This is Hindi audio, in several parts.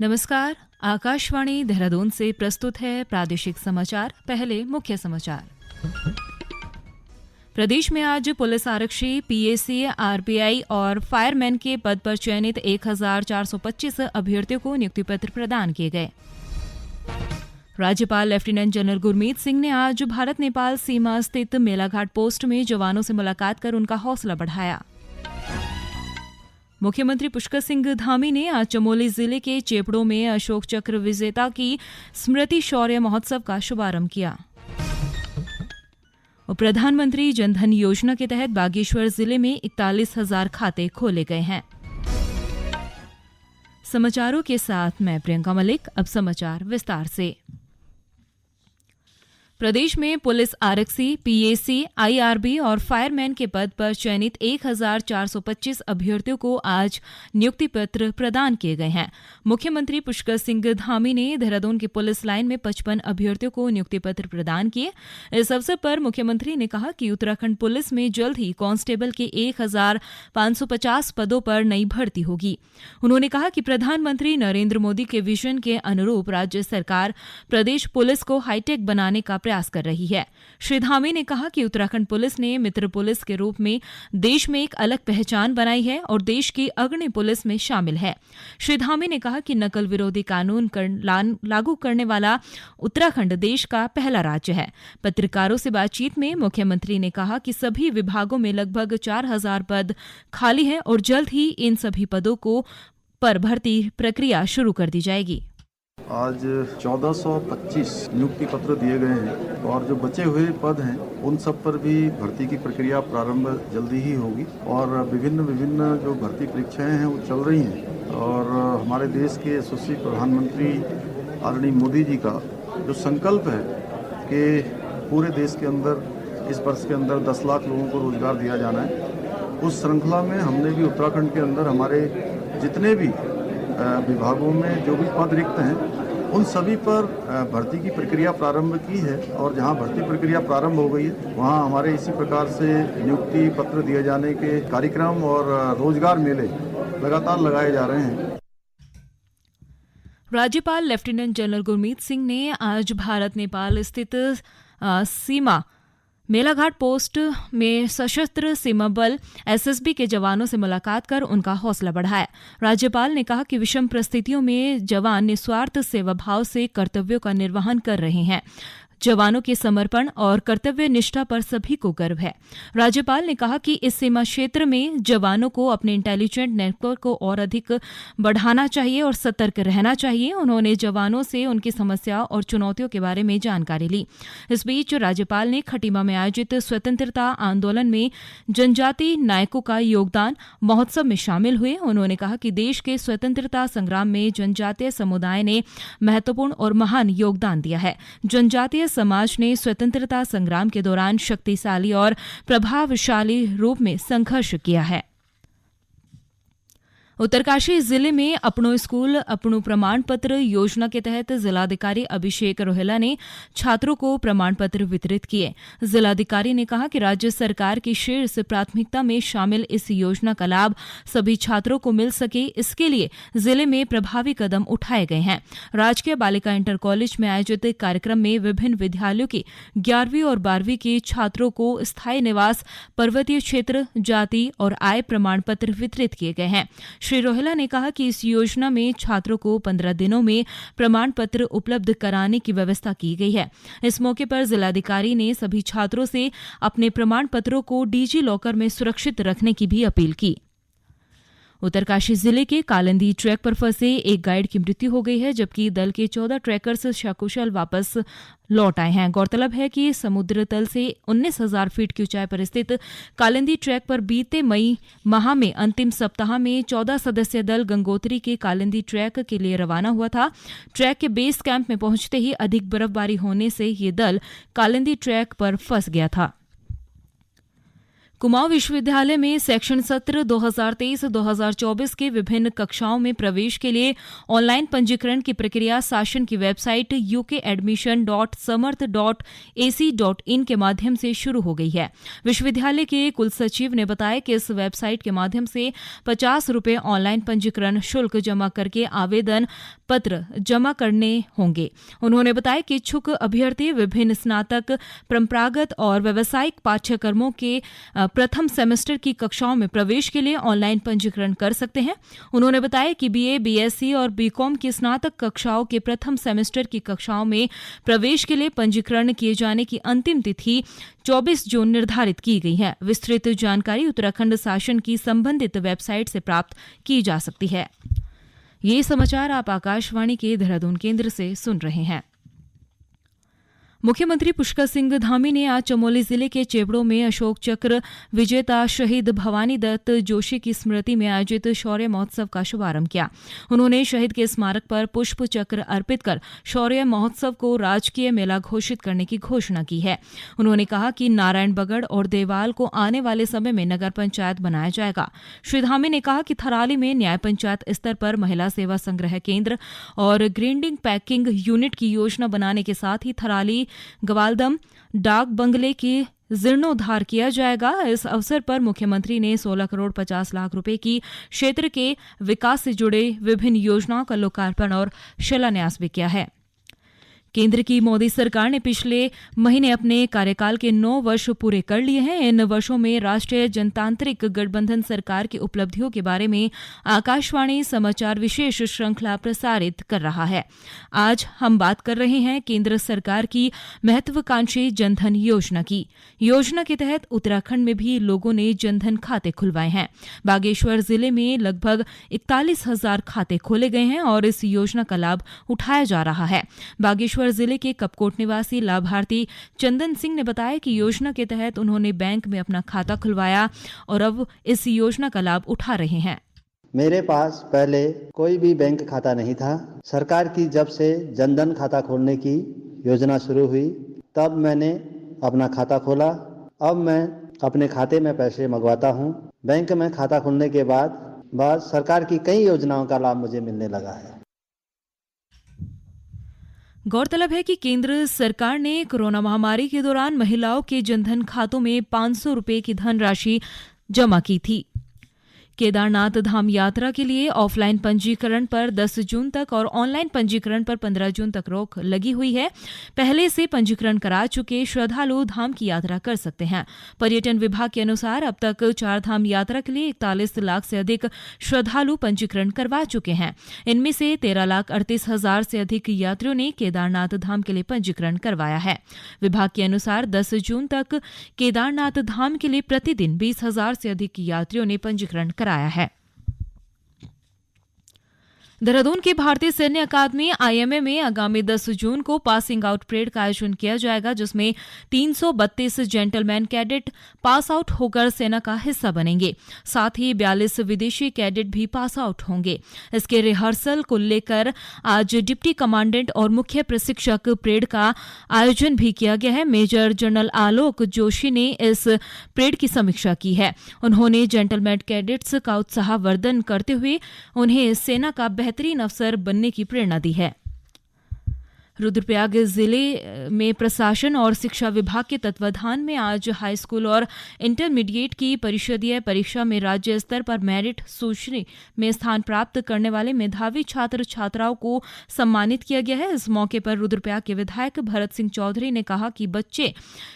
नमस्कार, आकाशवाणी देहरादून से प्रस्तुत है प्रादेशिक समाचार। पहले मुख्य समाचार। प्रदेश में आज पुलिस आरक्षी, पीएसी, आरपीआई और फायरमैन के पद पर चयनित 1425 अभ्यर्थियों को नियुक्ति पत्र प्रदान किए गए। राज्यपाल लेफ्टिनेंट जनरल गुरमीत सिंह ने आज भारत नेपाल सीमा स्थित मेलाघाट पोस्ट में जवानों से मुलाकात कर उनका हौसला बढ़ाया। मुख्यमंत्री पुष्कर सिंह धामी ने आज चमोली जिले के चेपड़ों में अशोक चक्र विजेता की स्मृति शौर्य महोत्सव का शुभारंभ किया। और प्रधानमंत्री जनधन योजना के तहत बागेश्वर जिले में 41,000 खाते खोले गए हैं। समाचारों के साथ मैं प्रियंका मलिक। अब समाचार विस्तार से। प्रदेश में पुलिस आरक्षी, पीएसी, आईआरबी और फायरमैन के पद पर चयनित 1425 अभ्यर्थियों को आज नियुक्ति पत्र प्रदान किए गए हैं। मुख्यमंत्री पुष्कर सिंह धामी ने देहरादून की पुलिस लाइन में 55 अभ्यर्थियों को नियुक्ति पत्र प्रदान किए। इस अवसर पर मुख्यमंत्री ने कहा कि उत्तराखंड पुलिस में जल्द ही कांस्टेबल के 1550 पदों पर नई भर्ती होगी। उन्होंने कहा कि प्रधानमंत्री नरेंद्र मोदी के विजन के अनुरूप राज्य सरकार प्रदेश पुलिस को हाईटेक बनाने का प्रयास कर रही है। श्री धामी ने कहा कि उत्तराखंड पुलिस ने मित्र पुलिस के रूप में देश में एक अलग पहचान बनाई है और देश की अग्रणी पुलिस में शामिल है। श्री धामी ने कहा कि नकल विरोधी कानून लागू करने वाला उत्तराखंड देश का पहला राज्य है। पत्रकारों से बातचीत में मुख्यमंत्री ने कहा कि सभी विभागों में लगभग 4000 पद खाली हैं और जल्द ही इन सभी पदों पर भर्ती प्रक्रिया शुरू कर दी जाएगी। आज 1425 नियुक्ति पत्र दिए गए हैं और जो बचे हुए पद हैं उन सब पर भी भर्ती की प्रक्रिया प्रारंभ जल्दी ही होगी और विभिन्न जो भर्ती परीक्षाएं हैं वो चल रही हैं। और हमारे देश के यशस्वी प्रधानमंत्री आदरणीय मोदी जी का जो संकल्प है कि पूरे देश के अंदर इस वर्ष के अंदर 10 लाख लोगों को रोजगार दिया जाना है, उस श्रृंखला में हमने भी उत्तराखंड के अंदर हमारे जितने भी विभागों में जो भी पद रिक्त हैं उन सभी पर भर्ती की प्रक्रिया प्रारंभ की है और जहां भर्ती प्रक्रिया प्रारंभ हो गई है वहां हमारे इसी प्रकार से नियुक्ति पत्र दिए जाने के कार्यक्रम और रोजगार मेले लगातार लगाए जा रहे हैं। राज्यपाल लेफ्टिनेंट जनरल गुरमीत सिंह ने आज भारत नेपाल स्थित सीमा मेलाघाट पोस्ट में सशस्त्र सीमा बल एसएसबी के जवानों से मुलाकात कर उनका हौसला बढ़ाया। राज्यपाल ने कहा कि विषम परिस्थितियों में जवान निस्वार्थ सेवा भाव से कर्तव्यों का निर्वहन कर रहे हैं। जवानों के समर्पण और कर्तव्य निष्ठा पर सभी को गर्व है। राज्यपाल ने कहा कि इस सीमा क्षेत्र में जवानों को अपने इंटेलिजेंट नेटवर्क को और अधिक बढ़ाना चाहिए और सतर्क रहना चाहिए। उन्होंने जवानों से उनकी समस्या और चुनौतियों के बारे में जानकारी ली। इस बीच राज्यपाल ने खटीमा में आयोजित स्वतंत्रता आंदोलन में जनजाति नायकों का योगदान महोत्सव में शामिल हुए। उन्होंने कहा कि देश के स्वतंत्रता संग्राम में जनजातीय समुदाय ने महत्वपूर्ण और महान योगदान दिया है। जनजातीय समाज ने स्वतंत्रता संग्राम के दौरान शक्तिशाली और प्रभावशाली रूप में संघर्ष किया है। उत्तरकाशी जिले में अपनो स्कूल अपनो प्रमाण पत्र योजना के तहत जिलाधिकारी अभिषेक रोहेला ने छात्रों को प्रमाण पत्र वितरित किए। जिलाधिकारी ने कहा कि राज्य सरकार की शीर्ष प्राथमिकता में शामिल इस योजना का लाभ सभी छात्रों को मिल सके, इसके लिए जिले में प्रभावी कदम उठाए गए हैं। राजकीय बालिका इंटर कॉलेज में आयोजित कार्यक्रम में विभिन्न विद्यालयों के 11वीं और 12वीं के छात्रों को स्थायी निवास, पर्वतीय क्षेत्र, जाति और आय प्रमाण पत्र वितरित किए गए हैं। श्री रोहेला ने कहा कि इस योजना में छात्रों को 15 दिनों में प्रमाण पत्र उपलब्ध कराने की व्यवस्था की गई है। इस मौके पर जिलाधिकारी ने सभी छात्रों से अपने प्रमाण पत्रों को डिजी लॉकर में सुरक्षित रखने की भी अपील की। उत्तरकाशी जिले के कालिंदी ट्रैक पर फंसे एक गाइड की मृत्यु हो गई है, जबकि दल के 14 ट्रैकर्स सकुशल वापस लौट आए हैं। गौरतलब है कि समुद्र तल से 19,000 फीट की ऊंचाई पर स्थित कालिंदी ट्रैक पर बीते मई माह में अंतिम सप्ताह में 14 सदस्यीय दल गंगोत्री के कालिंदी ट्रैक के लिए रवाना हुआ था। ट्रैक के बेस कैंप में पहुंचते ही अधिक बर्फबारी होने से ये दल कालिंदी ट्रैक पर फंस गया था। कुमाऊं विश्वविद्यालय में शैक्षणिक सत्र 2023-2024 के विभिन्न कक्षाओं में प्रवेश के लिए ऑनलाइन पंजीकरण की प्रक्रिया शासन की वेबसाइट ukadmission.samarth.ac.in के माध्यम से शुरू हो गई है। विश्वविद्यालय के कुलसचिव ने बताया कि इस वेबसाइट के माध्यम से 50 रुपये ऑनलाइन पंजीकरण शुल्क जमा करके आवेदन पत्र जमा करने होंगे। उन्होंने बताया कि इच्छुक अभ्यर्थी विभिन्न स्नातक, परंपरागत और व्यावसायिक पाठ्यक्रमों के प्रथम सेमेस्टर की कक्षाओं में प्रवेश के लिए ऑनलाइन पंजीकरण कर सकते हैं। उन्होंने बताया कि बीए, बीएससी और बीकॉम की स्नातक कक्षाओं के प्रथम सेमेस्टर की कक्षाओं में प्रवेश के लिए पंजीकरण किए जाने की अंतिम तिथि 24 जून निर्धारित की गई है। विस्तृत जानकारी उत्तराखंड शासन की संबंधित वेबसाइट से प्राप्त की जा सकती है। ये समाचार आप आकाशवाणी के देहरादून केंद्र से सुन रहे हैं। मुख्यमंत्री पुष्कर सिंह धामी ने आज चमोली जिले के चेबड़ों में अशोक चक्र विजेता शहीद भवानी दत्त जोशी की स्मृति में आयोजित शौर्य महोत्सव का शुभारंभ किया। उन्होंने शहीद के स्मारक पर पुष्प चक्र अर्पित कर शौर्य महोत्सव को राजकीय मेला घोषित करने की घोषणा की है। उन्होंने कहा कि नारायण बगड़ और देवाल को आने वाले समय में नगर पंचायत बनाया जाएगा। श्री धामी ने कहा कि थराली में न्याय पंचायत स्तर पर महिला सेवा संग्रह केंद्र और ग्राइंडिंग पैकिंग यूनिट की योजना बनाने के साथ ही थराली ग्वालदम डाक बंगले की जीर्णोद्धार किया जाएगा। इस अवसर पर मुख्यमंत्री ने 16 करोड़ 50 लाख रुपए की क्षेत्र के विकास से जुड़े विभिन्न योजनाओं का लोकार्पण और शिलान्यास भी किया है। केंद्र की मोदी सरकार ने पिछले महीने अपने कार्यकाल के 9 वर्ष पूरे कर लिए हैं। इन वर्षों में राष्ट्रीय जनतांत्रिक गठबंधन सरकार की उपलब्धियों के बारे में आकाशवाणी समाचार विशेष श्रृंखला प्रसारित कर रहा है। आज हम बात कर रहे हैं केंद्र सरकार की महत्वाकांक्षी जनधन योजना की। योजना के तहत उत्तराखंड में भी लोगों ने जनधन खाते खुलवाए हैं। बागेश्वर जिले में लगभग 41,000 खाते खोले गए हैं और इस योजना का लाभ उठाया जा रहा है। बागेश्वर जिले के कपकोट निवासी लाभार्थी चंदन सिंह ने बताया कि योजना के तहत उन्होंने बैंक में अपना खाता खुलवाया और अब इस योजना का लाभ उठा रहे हैं। मेरे पास पहले कोई भी बैंक खाता नहीं था। सरकार की जब से जनधन खाता खोलने की योजना शुरू हुई तब मैंने अपना खाता खोला। अब मैं अपने खाते में पैसे मंगवाता हूँ। बैंक में खाता खुलने के बाद सरकार की कई योजनाओं का लाभ मुझे मिलने लगा है। गौरतलब है कि केंद्र सरकार ने कोरोना महामारी के दौरान महिलाओं के जनधन खातों में 500 रुपये की धनराशि जमा की थी। केदारनाथ धाम यात्रा के लिए ऑफलाइन पंजीकरण पर 10 जून तक और ऑनलाइन पंजीकरण पर 15 जून तक रोक लगी हुई है। पहले से पंजीकरण करा चुके श्रद्धालु धाम की यात्रा कर सकते हैं। पर्यटन विभाग के अनुसार अब तक 4 धाम यात्रा के लिए 41 लाख से अधिक श्रद्धालु पंजीकरण करवा चुके हैं। इनमें से 13,38,000 से अधिक यात्रियों ने केदारनाथ धाम के लिए पंजीकरण करवाया है। विभाग के अनुसार 10 जून तक केदारनाथ धाम के लिए प्रतिदिन 20,000 से अधिक यात्रियों ने पंजीकरण कराया है। देहरादून की भारतीय सैन्य अकादमी आईएमए में आगामी 10 जून को पासिंग आउट परेड का आयोजन किया जाएगा, जिसमें 332 जेंटलमैन कैडेट पास आउट होकर सेना का हिस्सा बनेंगे। साथ ही 42 विदेशी कैडेट भी पास आउट होंगे। इसके रिहर्सल को लेकर आज डिप्टी कमांडेंट और मुख्य प्रशिक्षक परेड का आयोजन भी किया गया है। मेजर जनरल आलोक जोशी ने इस परेड की समीक्षा की है। उन्होंने जेंटलमैन कैडेट्स का उत्साहवर्धन करते हुए उन्हें सेना का बेहतरीन अफसर बनने की प्रेरणा दी है। रुद्रप्रयाग जिले में प्रशासन और शिक्षा विभाग के तत्वाधान में आज हाई स्कूल और इंटरमीडिएट की परिषदीय परीक्षा में राज्य स्तर पर मेरिट सूची में स्थान प्राप्त करने वाले मेधावी छात्र छात्राओं को सम्मानित किया गया है। इस मौके पर रुद्रप्रयाग के विधायक भरत सिंह चौधरी ने कहा कि बच्चे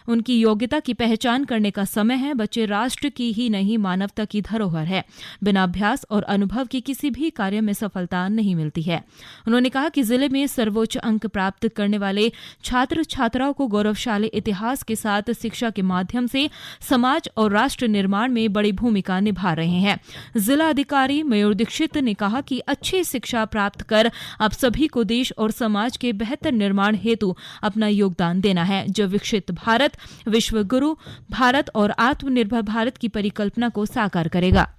उनकी योग्यता की पहचान करने का समय है। बच्चे राष्ट्र की ही नहीं मानवता की धरोहर है। बिना अभ्यास और अनुभव के किसी भी कार्य में सफलता नहीं मिलती है। उन्होंने कहा कि जिले में सर्वोच्च अंक प्राप्त करने वाले छात्र छात्राओं को गौरवशाली इतिहास के साथ शिक्षा के माध्यम से समाज और राष्ट्र निर्माण में बड़ी भूमिका निभा रहे हैं। जिला अधिकारी मयूर दीक्षित ने कहा कि अच्छी शिक्षा प्राप्त कर अब सभी को देश और समाज के बेहतर निर्माण हेतु अपना योगदान देना है, जो विकसित भारत, विश्व गुरु भारत और आत्मनिर्भर भारत की परिकल्पना को साकार करेगा।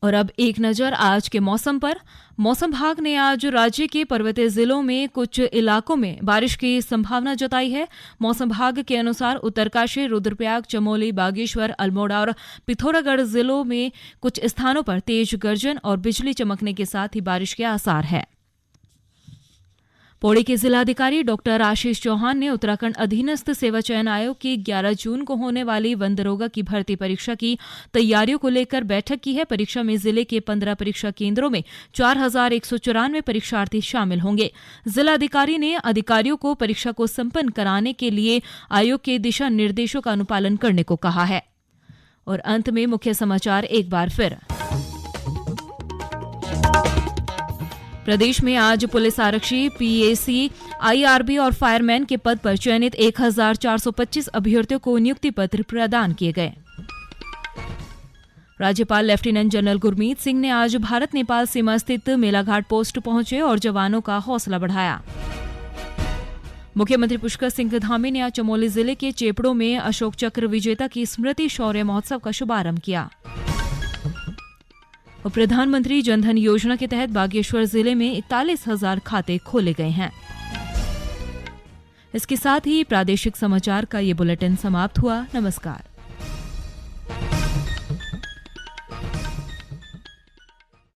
और अब एक नजर आज के मौसम पर। मौसम विभाग ने आज राज्य के पर्वतीय जिलों में कुछ इलाकों में बारिश की संभावना जताई है। मौसम विभाग के अनुसार उत्तरकाशी, रुद्रप्रयाग, चमोली, बागेश्वर, अल्मोड़ा और पिथौरागढ़ जिलों में कुछ स्थानों पर तेज गर्जन और बिजली चमकने के साथ ही बारिश के आसार है। पौड़ी के जिलाधिकारी डॉक्टर आशीष चौहान ने उत्तराखंड अधीनस्थ सेवा चयन आयोग की 11 जून को होने वाली वन दरोगा की भर्ती परीक्षा की तैयारियों को लेकर बैठक की है। परीक्षा में जिले के 15 परीक्षा केंद्रों में 4194 परीक्षार्थी शामिल होंगे। जिलाधिकारी ने अधिकारियों को परीक्षा को संपन्न कराने के लिए आयोग के दिशा निर्देशों का अनुपालन करने को कहा है। और अंत में मुख्य समाचार एक बार फिर। प्रदेश में आज पुलिस आरक्षी, पीएसी, आईआरबी और फायरमैन के पद पर चयनित 1425 अभ्यर्थियों को नियुक्ति पत्र प्रदान किए गए। राज्यपाल लेफ्टिनेंट जनरल गुरमीत सिंह ने आज भारत नेपाल सीमा स्थित मेलाघाट पोस्ट पहुंचे और जवानों का हौसला बढ़ाया। मुख्यमंत्री पुष्कर सिंह धामी ने आज चमोली जिले के चेपड़ों में अशोक चक्र विजेता की स्मृति शौर्य महोत्सव का शुभारंभ किया। और प्रधानमंत्री जनधन योजना के तहत बागेश्वर जिले में 41,000 खाते खोले गए हैं। इसके साथ ही प्रादेशिक समाचार का ये बुलेटिन समाप्त हुआ। नमस्कार।